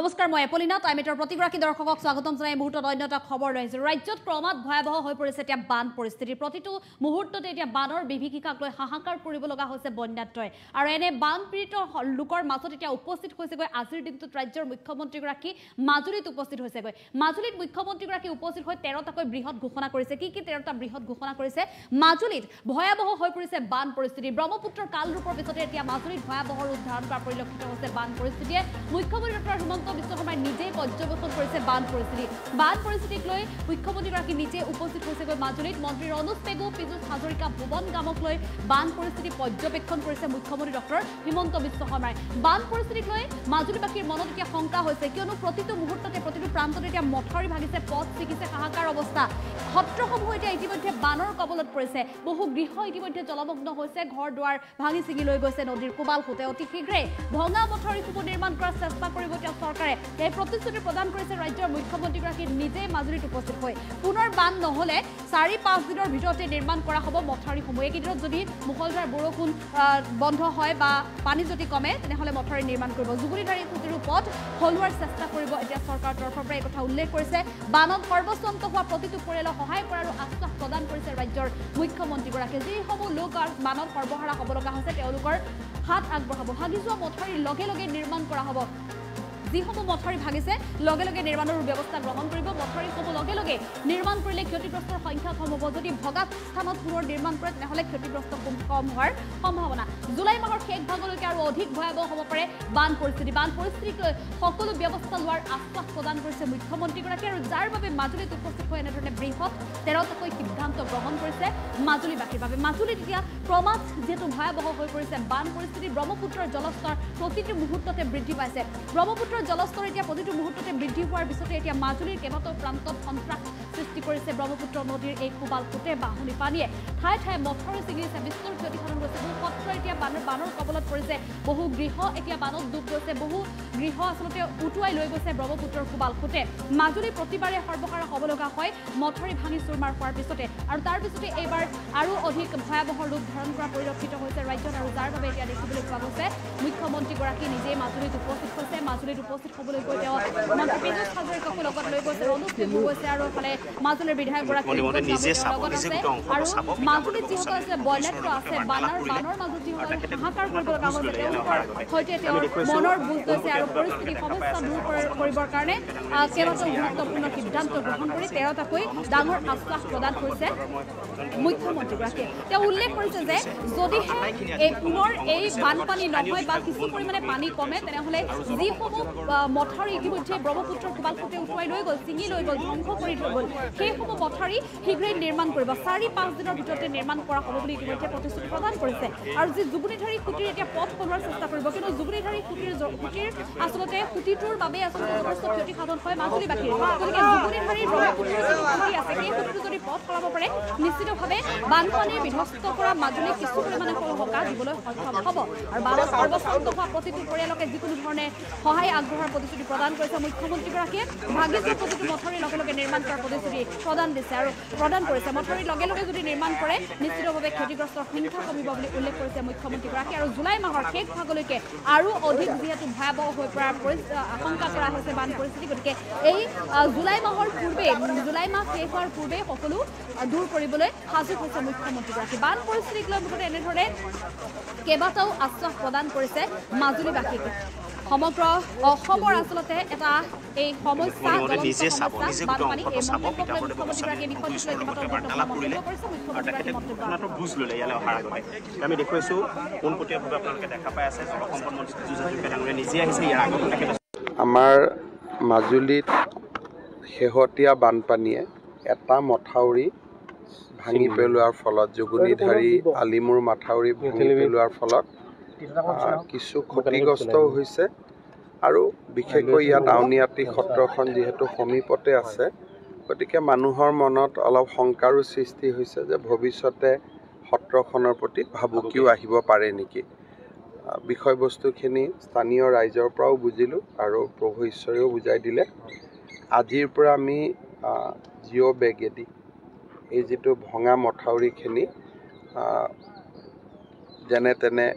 নমস্কাৰ মই এপলিনা টাইমেটৰ প্ৰতিগৰাকী দৰ্শকক স্বাগতম জনাই মুহূৰ্তত অন্যটা খবৰ ৰৈছে ৰাজ্যত ক্ৰমাৎ ভয়াবহ হৈ পৰিছে এতিয়া বান পৰিস্থিতি প্ৰতিটো মুহূৰ্ততে এতিয়া বানৰ বিভীষিকাক লৈ হাহাকাৰ কৰিব লগা হৈছে বন্যাত্ৰয় আৰু এনে বান পীড়িত লোকৰ মাজত এতিয়া উপস্থিত হৈছে গৈ আজিৰ দিনটোত ৰাজ্যৰ মুখ্যমন্ত্ৰীগৰাকী মাজুলীত উপস্থিত হৈছে গৈ মাজুলীত মুখ্যমন্ত্ৰীগৰাকী উপস্থিত হৈ 13টাকৈ বৃহৎ ঘোষণা কৰিছে কি 13টা বৃহৎ ঘোষণা কৰিছে মাজুলীত ভয়াবহ হৈ পৰিছে বান পৰিস্থিতি ব্ৰহ্মপুত্ৰৰ কালৰূপৰ পিছতে এতিয়া মাজুলীত ভয়াবহ ৰূপ ধাৰণ কৰা পৰিলক্ষিত হৈছে বান পৰিস্থিতিয়ে মুখ্যমন্ত্ৰী ডক্টৰ হিমন্ত বিশ্ব শৰ্মাই নিজে পৰ্যবেক্ষণ কৰিছে বান পৰিস্থিতিক লৈ মুখ্যমন্ত্ৰীগৰাকী নিজে উপস্থিত হৈছে গৈ মাজুলীত মন্ত্ৰী ৰনোজ পেগু পীযুষ হাজৰিকা ভুৱন গামক লৈ বান পৰিস্থিতি পৰ্যবেক্ষণ কৰিছে মুখ্যমন্ত্ৰী ডক্টৰ হিমন্ত বিশ্ব শৰ্মাই বান পৰিস্থিতিক লৈ মাজুলীবাসীৰ মনত এতিয়া শংকা হৈছে কিয়নো প্ৰতিটো মুহূৰ্ততে প্ৰতিটো প্ৰান্ততে এতিয়া মথাউৰি ভাগিছে পথ ছিগিছে হাহাকাৰ অৱস্থা সত্ৰসমূহ এতিয়া ইতিমধ্যে বানৰ কবলত পৰিছে বহু গৃহ ইতিমধ্যে জলমগ্ন হৈছে ঘৰ দুৱাৰ ভাঙি ছিগি লৈ গৈছে নদীৰ কোবাল খুঁটে অতি শীঘ্ৰে ভঙা মথাউৰিসমূহ নিৰ্মাণ কৰাৰ চেষ্টা কৰিব এতিয়া চৰকাৰে এই প্ৰতিশ্ৰুতি প্ৰদান কৰিছে ৰাজ্যৰ মুখ্যমন্ত্ৰীগৰাকী নিজে মাজুলীত উপস্থিত হৈ পুনৰ বান নহলে 4-5 দিনৰ ভিতৰতে নিৰ্মাণ কৰা হ'ব মথাউৰিসমূহ এইকেইদিনত যদি মুখলধাৰ বৰষুণ বন্ধ হয় বা পানী যদি কমে তেনেহলে মথাউৰি নিৰ্মাণ কৰিব জুগুলিধাৰী খুঁটিৰ পথ হলোৱাৰ চেষ্টা কৰিব এতিয়া চৰকাৰৰ তৰফৰ পৰা এই কথা উল্লেখ কৰিছে বানত সৰ্বস্বন্ত হোৱা প্ৰতিটো পৰিয়ালক সহায় কৰাৰ আশ্বাস প্ৰদান কৰিছে ৰাজ্যৰ মুখ্যমন্ত্ৰীগৰাকীয়ে যিসমূহ লোক বানত সৰ্বহাৰা হ'ব লগা হৈছে তেওঁলোকৰ হাত আগবঢ়াব ভাগি যোৱা মথাউৰিৰ লগে লগে নিৰ্মাণ কৰা হ'ব যিসমূহ মথাউৰি ভাগিছে লগে লগে নিৰ্মাণৰ ব্যৱস্থা গ্ৰহণ কৰিব মথাউৰিসমূহ লগে লগে নিৰ্মাণ কৰিলে ক্ষতিগ্ৰস্তৰ সংখ্যা কম হ'ব যদি ভগা স্থানত পুনৰ নিৰ্মাণ কৰে তেনেহ'লে ক্ষতিগ্ৰস্ত কম হোৱাৰ সম্ভাৱনা জুলাই মাহৰ শেষ ভাগলৈকে আৰু অধিক ভয়াবহ হ'ব পাৰে বান পৰিস্থিতিক লৈ সকলো ব্যৱস্থা লোৱাৰ আশ্বাস প্ৰদান কৰিছে মুখ্যমন্ত্ৰীগৰাকী আৰু যাৰ বাবে মাজুলীত উপস্থিত হৈ এনেধৰণে বৃহৎ 13টাকৈ সিদ্ধান্ত গ্ৰহণ কৰিছে মাজুলীবাসীৰ বাবে মাজুলীত এতিয়া ক্ৰমাৎ যিহেতু ভয়াবহ হৈ পৰিছে বান পৰিস্থিতি ব্ৰহ্মপুত্ৰৰ জলস্তৰ প্ৰতিটো মুহূৰ্ততে বৃদ্ধি পাইছে ব্ৰহ্মপুত্ৰৰ জলস্তৰ এতিয়া প্ৰতিটো মুহূৰ্ততে বৃদ্ধি হোৱাৰ পিছতে এতিয়া মাজুলীৰ কেইবাটাও প্ৰান্তত সন্ত্ৰাস সৃষ্টি কৰিছে ব্ৰহ্মপুত্ৰ নদীৰ এই কোবাল খুঁটে বাঢ়নি পানীয়ে ঠায়ে ঠায়ে মথাউৰি ছিগিছে বিস্তৰ ক্ষতিসাধন হৈছে বহু সত্ৰ এতিয়া বানৰ কবলত পৰিছে বহু গৃহ এতিয়া বানত ডুব গৈছে বহু গৃহ আচলতে উটুৱাই লৈ গৈছে ব্ৰহ্মপুত্ৰৰ কোবাল খুঁটে মাজুলী প্ৰতিবাৰে সৰ্বহাৰা হ'ব লগা হয় মথাউৰি ভাঙি চুৰমাৰ হোৱাৰ পিছতে আৰু তাৰ পিছতে এইবাৰ আৰু অধিক ভয়াবহ ৰূপ ধাৰণ কৰা পৰিলক্ষিত হৈছে ৰাজ্যত আৰু যাৰ বাবে এতিয়া দেখিবলৈ পোৱা গৈছে মুখ্যমন্ত্ৰীগৰাকী নিজেই মাজুলীত উপস্থিত হৈছে মাজুলীত উপস্থিত হ'বলৈ গৈ তেওঁ মন্ত্ৰী পীযুষ হাজৰিকাকো লগত লৈ গৈছে ৰনোজ পেগু গৈছে আৰু ফালে মাজুলীৰ বিধায়কগৰাকী লগত আছে আৰু মাজুলীত যিসকল আছে বয়লেট্ৰ আছে বানৰ মাজত যিসকল হাহাকাৰ কৰিব লগা হৈছে তেওঁলোকৰ সৈতে তেওঁৰ মনৰ বুজ লৈছে আৰু পৰিস্থিতি সমস্যা দূৰ কৰিবৰ কাৰণে কেইবাটাও গুৰুত্বপূৰ্ণ সিদ্ধান্ত গ্ৰহণ কৰি 13টাকৈ ডাঙৰ আশ্বাস প্ৰদান কৰিছে মুখ্যমন্ত্ৰীগৰাকীয়ে তেওঁ উল্লেখ কৰিছে যে যদিহে পুনৰ এই বানপানী নহয় বা কিছু পৰিমাণে পানী কমে তেনেহ'লে যিসমূহ মথাউৰি ইতিমধ্যে ব্ৰহ্মপুত্ৰৰ কোবাল খুঁটে উটুৱাই লৈ গ'ল ছিঙি লৈ গ'ল ধ্বংস কৰি থৈ গ'ল সেইসমূহ মথাউৰি শীঘ্ৰেই নিৰ্মাণ কৰিব 4-5 দিনৰ ভিতৰতে নিৰ্মাণ কৰা হ'ব বুলি ইতিমধ্যে প্ৰতিশ্ৰুতি প্ৰদান কৰিছে আৰু যি জুগুলিধাৰী খুঁটিৰ এতিয়া পথ সলোৱাৰ চেষ্টা কৰিব কিন্তু জুগুলিধাৰী খুঁটিৰ আচলতে খুঁটিটোৰ বাবে আচলতে যথেষ্ট ক্ষতিসাধন হয় মাজুলীবাসীৰ গতিকে জুগুলিধাৰী ব্ৰহ্মপুত্ৰৰ যি খুঁটি আছে সেই খুঁটিটো যদি পথ সলাব পাৰে নিশ্চিতভাৱে বানপানীৰ বিধ্বস্ত কৰা মাজুলীক কিছু পৰিমাণে সকাহ দিবলৈ সক্ষম হ'ব আৰু বানত সৰ্বস্বন্ত হোৱা প্ৰতিটো পৰিয়ালকে যিকোনো ধৰণে সহায় আগবঢ়োৱাৰ প্ৰতিশ্ৰুতি প্ৰদান কৰিছে মুখ্যমন্ত্ৰীগৰাকীয়ে ভাগি যোৱা প্ৰতিটো মথাউৰিৰ লগে লগে নিৰ্মাণ কৰাৰ প্ৰতিশ্ৰুতি প্ৰদান দিছে আৰু প্ৰদান কৰিছে মথাউৰিৰ লগে লগে যদি নিৰ্মাণ কৰে নিশ্চিতভাৱে ক্ষতিগ্ৰস্তৰ সংখ্যা কমিব বুলি উল্লেখ কৰিছে মুখ্যমন্ত্ৰীগৰাকীয়ে আৰু জুলাই মাহৰ শেষ ভাগলৈকে আৰু অধিক যিহেতু ভয়াবহ হৈ পৰাৰ আশংকা কৰা হৈছে বান পৰিস্থিতি গতিকে এই জুলাই মাহ শেষ হোৱাৰ পূৰ্বে সকলো দূৰ কৰিবলৈ সাজু হৈছে মুখ্যমন্ত্ৰীগৰাকী বান পৰিস্থিতিক লৈ মুঠতে এনেধৰণে কেইবাটাও আশ্বাস প্ৰদান কৰিছে মাজুলীবাসীক সমগ্ৰ অসমৰ আচলতে এটা এই সমস্যা বানপানী এই মুখ্যমন্ত্ৰীগৰাকীয়ে আমি দেখুৱাইছোঁ পোনপটীয়াভাৱে আপোনালোকে দেখা পাই আছে জলসম্পদ মন্ত্ৰী পীযুষ হাজৰিকা ডাঙৰীয়া নিজে আহিছে ইয়াৰ আগত আমাৰ মাজুলীত শেহতীয়া বানপানীয়ে এটা মথাউৰি ভাঙি পেলোৱাৰ ফলত জুগুলিধাৰী আলিমূৰ মথাউৰি ভাঙি পেলোৱাৰ ফলত কিছু ক্ষতিগ্ৰস্তও হৈছে আৰু বিশেষকৈ ইয়াত আউনীআটী সত্ৰখন যিহেতু সমীপতে আছে গতিকে মানুহৰ মনত অলপ শংকাৰো সৃষ্টি হৈছে যে ভৱিষ্যতে সত্ৰখনৰ প্ৰতি ভাবুকিও আহিব পাৰে নেকি বিষয়বস্তুখিনি স্থানীয় ৰাইজৰ পৰাও বুজিলোঁ আৰু প্ৰভু ঈশ্বৰেও বুজাই দিলে আজিৰ পৰা আমি জিঅ' বেগেদি এই যিটো ভঙা মথাউৰিখিনি যেনে তেনে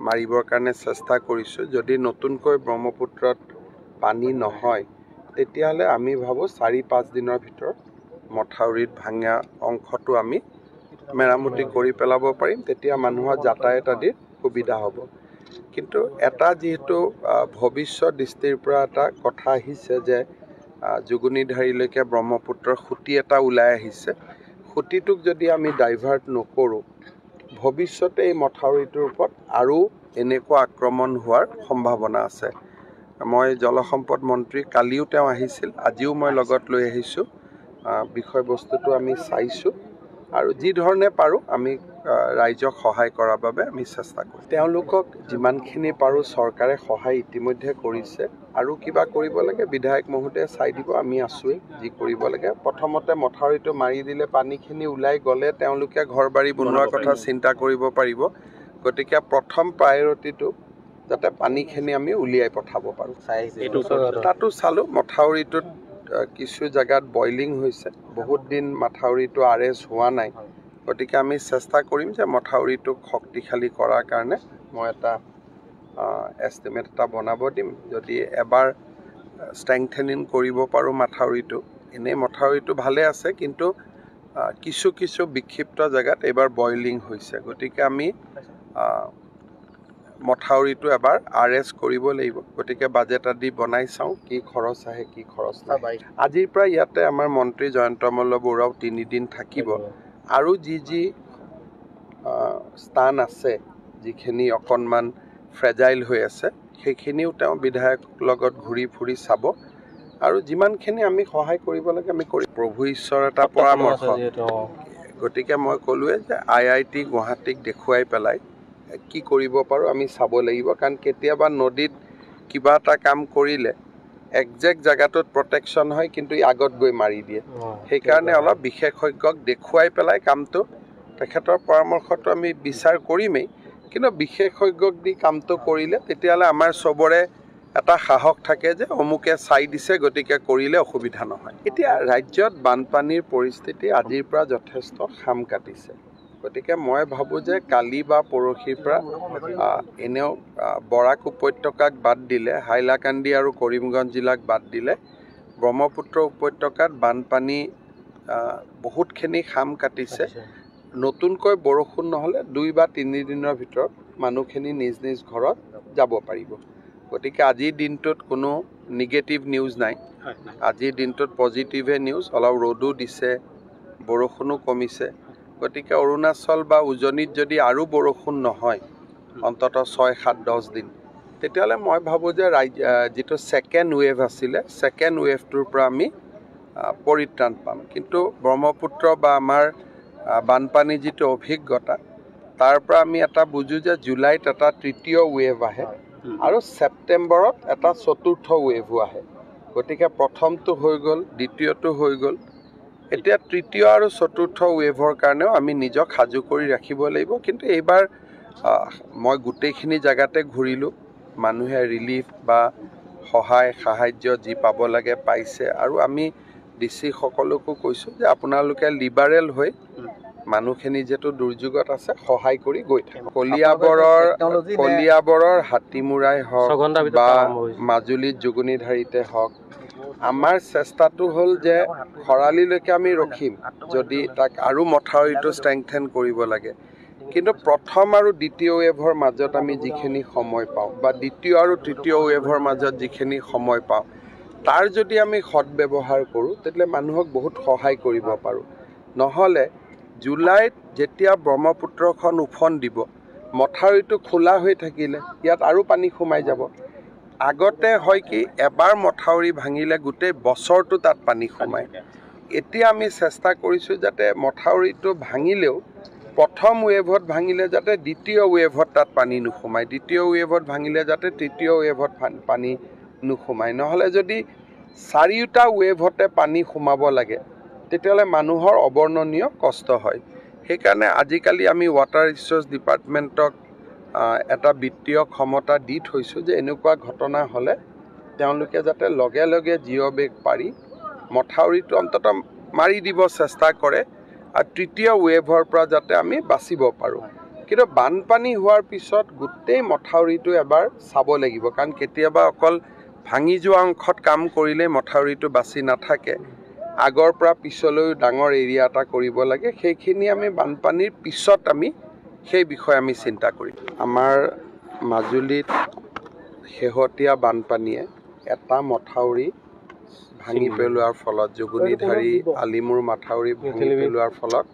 মাৰিবৰ কাৰণে চেষ্টা কৰিছোঁ যদি নতুনকৈ ব্ৰহ্মপুত্ৰত পানী নহয় তেতিয়াহ'লে আমি ভাবোঁ 4-5 দিনৰ ভিতৰত মথাউৰিত ভাঙা অংশটো আমি মেৰামতি কৰি পেলাব পাৰিম। তেতিয়া মানুহৰ যাতায়াত আদিত সুবিধা হ'ব। কিন্তু এটা যিহেতু ভৱিষ্যত দৃষ্টিৰ পৰা এটা কথা আহিছে যে জুগুনিধাৰীলৈকে ব্ৰহ্মপুত্ৰৰ খুঁটি এটা ওলাই আহিছে। খুঁটিটোক যদি আমি ডাইভাৰ্ট নকৰোঁ, ভৱিষ্যতে এই মথাউৰিটোৰ ওপৰত আৰু এনেকুৱা আক্ৰমণ হোৱাৰ সম্ভাৱনা আছে। মই জলসম্পদ মন্ত্ৰী কালিও তেওঁ আহিছিল, আজিও মই লগত লৈ আহিছোঁ। বিষয়বস্তুটো আমি চাইছোঁ আৰু যি ধৰণে পাৰোঁ আমি ৰাইজক সহায় কৰাৰ বাবে আমি চেষ্টা কৰোঁ। তেওঁলোকক যিমানখিনি পাৰোঁ চৰকাৰে সহায় ইতিমধ্যে কৰিছে। আৰু কিবা কৰিব লাগে বিধায়ক মহোদয়ে চাই দিব, আমি আছোঁৱেই যি কৰিব লাগে। প্ৰথমতে মথাউৰিটো মাৰি দিলে পানীখিনি ওলাই গ'লে তেওঁলোকে ঘৰ বাৰী বনোৱাৰ কথা চিন্তা কৰিব পাৰিব। গতিকে প্ৰথম প্ৰায়ৰিটিটো যাতে পানীখিনি আমি উলিয়াই পঠাব পাৰোঁ। তাতো চালোঁ মথাউৰিটোত কিছু জেগাত বইলিং হৈছে, বহুত দিন মথাউৰিটো আৰেষ্ট হোৱা নাই। গতিকে আমি চেষ্টা কৰিম যে মথাউৰিটোক শক্তিশালী কৰাৰ কাৰণে মই এটা এষ্টিমেট এটা বনাব দিম। যদি এবাৰ ষ্ট্ৰেংথেনিং কৰিব পাৰোঁ মথাউৰিটো, এনেই মথাউৰিটো ভালে আছে কিন্তু কিছু কিছু বিক্ষিপ্ত জেগাত এইবাৰ বইলিং হৈছে। গতিকে আমি মথাউৰিটো এবাৰ আৰেষ্ট কৰিব লাগিব। গতিকে বাজেট আদি বনাই চাওঁ কি খৰচ আহে কি খৰচ নাহে। আজিৰ পৰা ইয়াতে আমাৰ মন্ত্ৰী জয়ন্ত মল্ল বৰুৱাও 3 দিন থাকিব। আৰু যি স্থান আছে যিখিনি অকণমান ফ্ৰেজাইল হৈ আছে সেইখিনিও তেওঁ বিধায়ক লগত ঘূৰি ফুৰি চাব আৰু যিমানখিনি আমি সহায় কৰিব লাগে আমি কৰিম। প্ৰভু ঈশ্বৰ এটা পৰামৰ্শ। গতিকে মই ক'লোৱে যে IIT গুৱাহাটীক দেখুৱাই পেলাই কি কৰিব পাৰোঁ আমি চাব লাগিব। কাৰণ কেতিয়াবা নদীত কিবা এটা কাম কৰিলে একজেক্ট জেগাটোত প্ৰটেকশ্যন হয় কিন্তু আগত গৈ মাৰি দিয়ে। সেইকাৰণে অলপ বিশেষজ্ঞক দেখুৱাই পেলাই কামটো, তেখেতৰ পৰামৰ্শটো আমি বিচাৰ কৰিমেই, কিন্তু বিশেষজ্ঞক দি কামটো কৰিলে তেতিয়াহ'লে আমাৰ চবৰে এটা সাহস থাকে যে অমুকে চাই দিছে গতিকে কৰিলে অসুবিধা নহয়। এতিয়া ৰাজ্যত বানপানীৰ পৰিস্থিতি আজিৰ পৰা যথেষ্ট খাম কাটিছে। গতিকে মই ভাবোঁ যে কালি বা পৰহিৰ পৰা এনেও বৰাক উপত্যকাক বাদ দিলে, হাইলাকান্দি আৰু কৰিমগঞ্জ জিলাক বাদ দিলে ব্ৰহ্মপুত্ৰ উপত্যকাত বানপানী বহুতখিনি খাম কাটিছে। নতুনকৈ বৰষুণ নহ'লে 2 বা 3 দিনৰ ভিতৰত মানুহখিনি নিজ নিজ ঘৰত যাব পাৰিব। গতিকে আজিৰ দিনটোত কোনো নিগেটিভ নিউজ নাই, আজিৰ দিনটোত পজিটিভে নিউজ। অলপ ৰ'দো দিছে, বৰষুণো কমিছে। গতিকে অৰুণাচল বা উজনিত যদি আৰু বৰষুণ নহয় অন্ততঃ 6-7-10 দিন, তেতিয়াহ'লে মই ভাবোঁ যে যিটো ছেকেণ্ড ৱেভ আছিলে ছেকেণ্ড ৱেভটোৰ পৰা আমি পৰিত্ৰাণ পাম। কিন্তু ব্ৰহ্মপুত্ৰ বা আমাৰ বানপানী যিটো অভিজ্ঞতা তাৰ পৰা আমি এটা বুজোঁ যে জুলাইত এটা তৃতীয় ৱেভ আহে আৰু ছেপ্টেম্বৰত এটা চতুৰ্থ ৱেভো আহে। গতিকে প্ৰথমটো হৈ গ'ল, দ্বিতীয়টো হৈ গ'ল, এতিয়া তৃতীয় আৰু চতুৰ্থ ৱেভৰ কাৰণেও আমি নিজক সাজু কৰি ৰাখিব লাগিব। কিন্তু এইবাৰ মই গোটেইখিনি জেগাতে ঘূৰিলোঁ, মানুহে ৰিলিফ বা সাহায্য যি পাব লাগে পাইছে। আৰু আমি DC সকলোকো কৈছোঁ যে আপোনালোকে লিবাৰেল হৈ মানুহখিনি যিহেতু দুৰ্যোগত আছে সহায় কৰি গৈ থাকে। কলিয়াবৰৰ হাতীমূৰাই হওক বা মাজুলীত জুগুনিধাৰীতে হওক, আমাৰ চেষ্টাটো হ'ল যে খৰালিলৈকে আমি ৰখিম যদি তাক আৰু মথাউৰিটো ষ্ট্ৰেংথেন কৰিব লাগে। কিন্তু প্ৰথম আৰু দ্বিতীয় ৱেভৰ মাজত আমি যিখিনি সময় পাওঁ বা দ্বিতীয় আৰু তৃতীয় ৱেভৰ মাজত যিখিনি সময় পাওঁ তাৰ যদি আমি সদব্যৱহাৰ কৰোঁ তেতিয়াহ'লে মানুহক বহুত সহায় কৰিব পাৰোঁ। নহ'লে জুলাইত যেতিয়া ব্ৰহ্মপুত্ৰখন উফন্দ দিব, মথাউৰিটো খোলা হৈ থাকিলে ইয়াত আৰু পানী সোমাই যাব। আগতে হয় কি এবাৰ মথাউৰি ভাঙিলে গোটেই বছৰটো তাত পানী সোমায়। এতিয়া আমি চেষ্টা কৰিছোঁ যাতে মথাউৰিটো ভাঙিলেও প্ৰথম ৱেভত ভাঙিলে যাতে দ্বিতীয় ৱেভত তাত পানী নোসোমায়, দ্বিতীয় ৱেভত ভাঙিলে যাতে তৃতীয় ৱেভত পানী নোসোমায়। নহ'লে যদি 4টা ৱেভতে পানী সোমাব লাগে তেতিয়াহ'লে মানুহৰ অবৰ্ণনীয় কষ্ট হয়। সেইকাৰণে আজিকালি আমি ৱাটাৰ ৰিচোৰ্চ ডিপাৰ্টমেণ্টক এটা বিত্তীয় ক্ষমতা দি থৈছোঁ যে এনেকুৱা ঘটনা হ'লে তেওঁলোকে যাতে লগে লগে জিঅ'বেগ পাৰি মথাউৰিটো অন্ততঃ মাৰি দিব চেষ্টা কৰে আৰু তৃতীয় ৱেভৰ পৰা যাতে আমি বাচিব পাৰোঁ। কিন্তু বানপানী হোৱাৰ পিছত গোটেই মথাউৰিটো এবাৰ চাব লাগিব, কাৰণ কেতিয়াবা অকল ভাঙি যোৱা অংশত কাম কৰিলে মথাউৰিটো বাচি নাথাকে আগৰ পৰা পিছলৈ ডাঙৰ এৰিয়া এটা কৰিব লাগে সেইখিনি আমি বানপানীৰ পিছত আমি সেই বিষয়ে আমি চিন্তা কৰিম আমাৰ মাজুলীত শেহতীয়া বানপানীয়ে এটা মথাউৰি ভাঙি পেলোৱাৰ ফলত জুগুনিধাৰী আলিমূৰ মাথাউৰি ভাঙি পেলোৱাৰ ফলত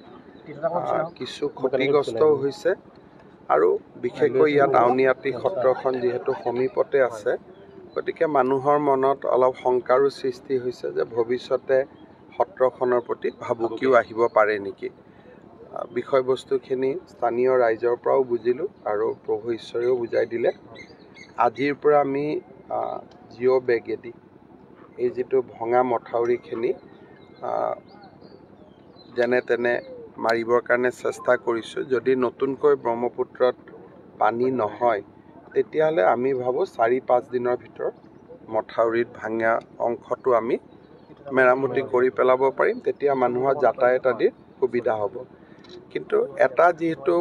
কিছু ক্ষতিগ্ৰস্তও হৈছে আৰু বিশেষকৈ ইয়াত আউনীআটী সত্ৰখন যিহেতু সমীপতে আছে গতিকে মানুহৰ মনত অলপ শংকাৰো সৃষ্টি হৈছে যে ভৱিষ্যতে সত্ৰখনৰ প্ৰতি ভাবুকিও আহিব পাৰে নেকি বিষয়বস্তুখিনি স্থানীয় ৰাইজৰ পৰাও বুজিলোঁ আৰু প্ৰভু ঈশ্বৰেও বুজাই দিলে আজিৰ পৰা আমি জিঅ' বেগেদি এই যিটো ভঙা মথাউৰিখিনি যেনে তেনে মাৰিবৰ কাৰণে চেষ্টা কৰিছোঁ যদি নতুনকৈ ব্ৰহ্মপুত্ৰত পানী নহয় তেতিয়াহ'লে আমি ভাবোঁ 4-5 দিনৰ ভিতৰত মথাউৰিত ভাঙা অংশটো আমি মেৰামতি কৰি পেলাব পাৰিম তেতিয়া মানুহৰ যাতায়াত আদিৰ সুবিধা হ'ব কিন্তু এটা যিহেতু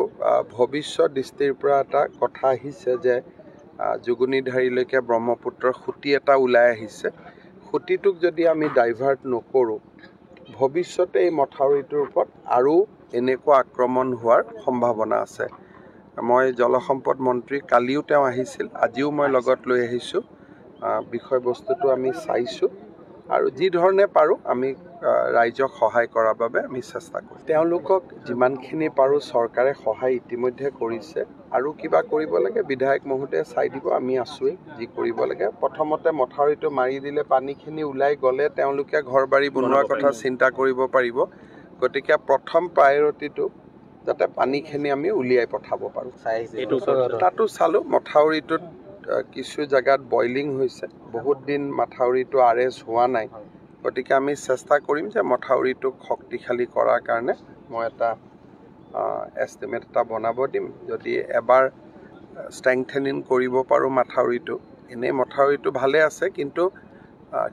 ভৱিষ্যত দৃষ্টিৰ পৰা এটা কথা আহিছে যে জুগুনিধাৰীলৈকে ব্ৰহ্মপুত্ৰৰ খুঁটি এটা ওলাই আহিছে খুঁটিটোক যদি আমি ডাইভাৰ্ট নকৰোঁ ভৱিষ্যতে এই মথাউৰিটোৰ ওপৰত আৰু এনেকুৱা আক্ৰমণ হোৱাৰ সম্ভাৱনা আছে মই জলসম্পদ মন্ত্ৰী কালিও তেওঁ আহিছিল আজিও মই লগত লৈ আহিছোঁ বিষয়বস্তুটো আমি চাইছোঁ আৰু যি ধৰণে পাৰোঁ আমি ৰাইজক সহায় কৰাৰ বাবে আমি চেষ্টা কৰিম তেওঁলোকক যিমানখিনি পাৰোঁ চৰকাৰে সহায় ইতিমধ্যে কৰিছে আৰু কিবা কৰিব লাগে বিধায়ক মহোদয়ে চাই দিব আমি আছোঁৱেই যি কৰিব লাগে প্ৰথমতে মথাউৰিটো মাৰি দিলে পানীখিনি ওলাই গ'লে তেওঁলোকে ঘৰ বাৰী বনোৱাৰ কথা চিন্তা কৰিব পাৰিব গতিকে প্ৰথম প্ৰায়ৰিটিটো যাতে পানীখিনি আমি উলিয়াই পঠাব পাৰোঁ তাতো চালোঁ মথাউৰিটোত কিছু জেগাত বইলিং হৈছে বহুত দিন মথাউৰিটো আৰেষ্ট হোৱা নাই গতিকে আমি চেষ্টা কৰিম যে মথাউৰিটোক শক্তিশালী কৰাৰ কাৰণে মই এটা এষ্টিমেট এটা বনাব দিম যদি এবাৰ ষ্ট্ৰেংথেনিং কৰিব পাৰোঁ মথাউৰিটো এনেই মথাউৰিটো ভালে আছে কিন্তু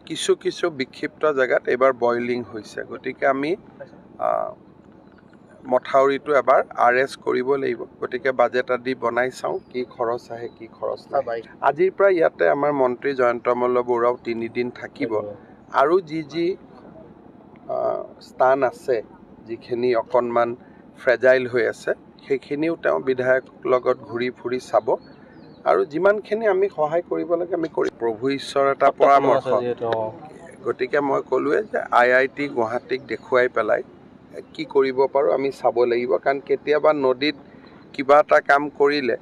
কিছু বিক্ষিপ্ত জেগাত এইবাৰ বইলিং হৈছে গতিকে আমি মথাউৰিটো এবাৰ আৰেষ্ট কৰিব লাগিব গতিকে বাজেট আদি বনাই চাওঁ কি খৰচ আহে কি খৰচ নাহে আজিৰ পৰা ইয়াতে আমাৰ মন্ত্ৰী জয়ন্ত মল্ল বৰুৱাও 3 দিন থাকিব আৰু যি স্থান আছে যিখিনি অকণমান ফ্ৰেজাইল হৈ আছে সেইখিনিও তেওঁ বিধায়ক লগত ঘূৰি ফুৰি চাব আৰু যিমানখিনি আমি সহায় কৰিব লাগে আমি কৰিম প্ৰভু ঈশ্বৰ এটা পৰামৰ্শ গতিকে মই ক'লোৱে যে IIT গুৱাহাটীক দেখুৱাই পেলাই কি কৰিব পাৰোঁ আমি চাব লাগিব কাৰণ কেতিয়াবা নদীত কিবা এটা কাম কৰিলে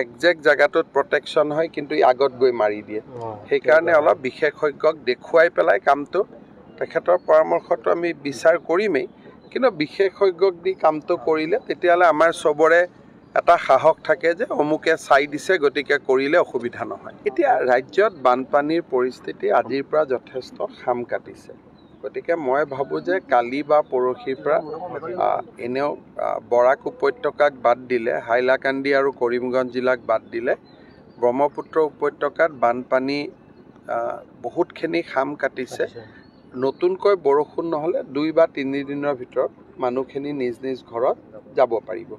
একজেক্ট জেগাটোত প্ৰটেকশ্যন হয় কিন্তু আগত গৈ মাৰি দিয়ে সেইকাৰণে অলপ বিশেষজ্ঞক দেখুৱাই পেলাই কামটো তেখেতৰ পৰামৰ্শটো আমি বিচাৰ কৰিমেই কিন্তু বিশেষজ্ঞক দি কামটো কৰিলে তেতিয়াহ'লে আমাৰ চবৰে এটা সাহস থাকে যে অমুকে চাই দিছে গতিকে কৰিলে অসুবিধা নহয় এতিয়া ৰাজ্যত বানপানীৰ পৰিস্থিতি আজিৰ পৰা যথেষ্ট খাম কাটিছে গতিকে মই ভাবোঁ যে কালি বা পৰহিৰ পৰা এনেও বৰাক উপত্যকাক বাদ দিলে হাইলাকান্দি আৰু কৰিমগঞ্জ জিলাক বাদ দিলে ব্ৰহ্মপুত্ৰ উপত্যকাত বানপানী বহুতখিনি খাম কাটিছে নতুনকৈ বৰষুণ নহ'লে 2 বা 3 দিনৰ ভিতৰত মানুহখিনি নিজ নিজ ঘৰত যাব পাৰিব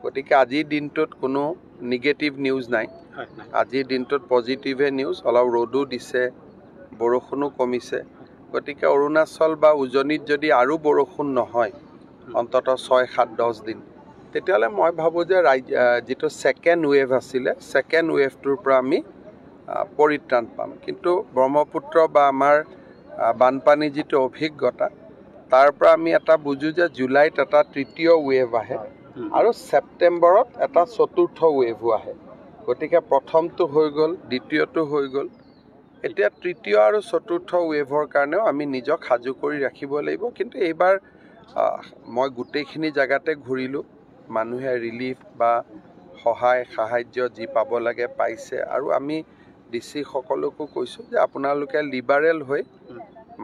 গতিকে আজিৰ দিনটোত কোনো নিগেটিভ নিউজ নাই আজিৰ দিনটোত পজিটিভে নিউজ অলপ ৰ'দো দিছে বৰষুণো কমিছে গতিকে অৰুণাচল বা উজনিত যদি আৰু বৰষুণ নহয় অন্ততঃ 6-7-10 দিন তেতিয়াহ'লে মই ভাবোঁ যে যিটো ছেকেণ্ড ৱেভ আছিলে ছেকেণ্ড ৱেভটোৰ পৰা আমি পৰিত্ৰাণ পাম কিন্তু ব্ৰহ্মপুত্ৰ বা আমাৰ বানপানী যিটো অভিজ্ঞতা তাৰ পৰা আমি এটা বুজোঁ যে জুলাইত এটা তৃতীয় ৱেভ আহে আৰু ছেপ্টেম্বৰত এটা চতুৰ্থ ৱেভো আহে গতিকে প্ৰথমটো হৈ গ'ল দ্বিতীয়টো হৈ গ'ল এতিয়া তৃতীয় আৰু চতুৰ্থ ৱেভৰ কাৰণেও আমি নিজক সাজু কৰি ৰাখিব লাগিব কিন্তু এইবাৰ মই গোটেইখিনি জেগাতে ঘূৰিলোঁ মানুহে ৰিলিফ বা সাহায্য যি পাব লাগে পাইছে আৰু আমি DC সকলোকো কৈছোঁ যে আপোনালোকে লিবাৰেল হৈ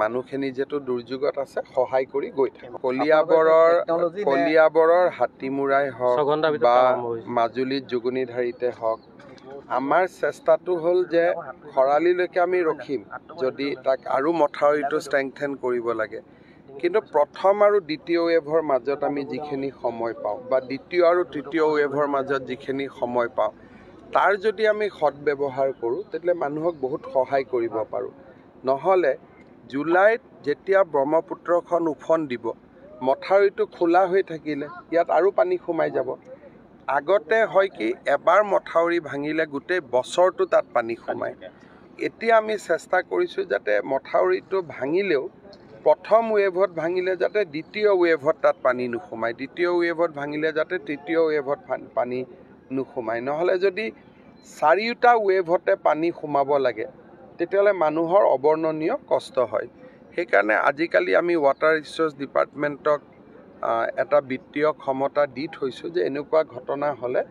মানুহখিনি যিহেতু দুৰ্যোগত আছে সহায় কৰি গৈ থাকে কলিয়াবৰৰ হাতীমূৰাই হওক বা মাজুলীত জুগুনিধাৰীতে হওক আমাৰ চেষ্টাটো হ'ল যে খৰালিলৈকে আমি ৰখিম যদি তাক আৰু মথাউৰিটো ষ্ট্ৰেংথেন কৰিব লাগে কিন্তু প্ৰথম আৰু দ্বিতীয় ৱেভৰ মাজত আমি যিখিনি সময় পাওঁ বা দ্বিতীয় আৰু তৃতীয় ৱেভৰ মাজত যিখিনি সময় পাওঁ তাৰ যদি আমি সদব্যৱহাৰ কৰোঁ তেতিয়াহ'লে মানুহক বহুত সহায় কৰিব পাৰোঁ। নহ'লে জুলাইত যেতিয়া ব্ৰহ্মপুত্ৰখন উফন্দ দিব, মথাউৰিটো খোলা হৈ থাকিলে ইয়াত আৰু পানী সোমাই যাব। আগতে হয় কি এবাৰ মথাউৰি ভাঙিলে গোটেই বছৰটো তাত পানী সোমায়। এতিয়া আমি চেষ্টা কৰিছোঁ যাতে মথাউৰিটো ভাঙিলেও প্ৰথম ৱেভত ভাঙিলে যাতে দ্বিতীয় ৱেভত তাত পানী নোসোমায়, দ্বিতীয় ৱেভত ভাঙিলে যাতে তৃতীয় ৱেভত পানী নোসোমায়। নহ'লে যদি চাৰিওটা ৱেভতে পানী সোমাব লাগে তেতিয়াহ'লে মানুহৰ অবৰ্ণনীয় কষ্ট হয়। সেইকাৰণে আজিকালি আমি ৱাটাৰ ৰিচোৰ্চ ডিপাৰ্টমেণ্টক এটা বিত্তীয় ক্ষমতা দি থৈছোঁ যে এনেকুৱা ঘটনা হ'লে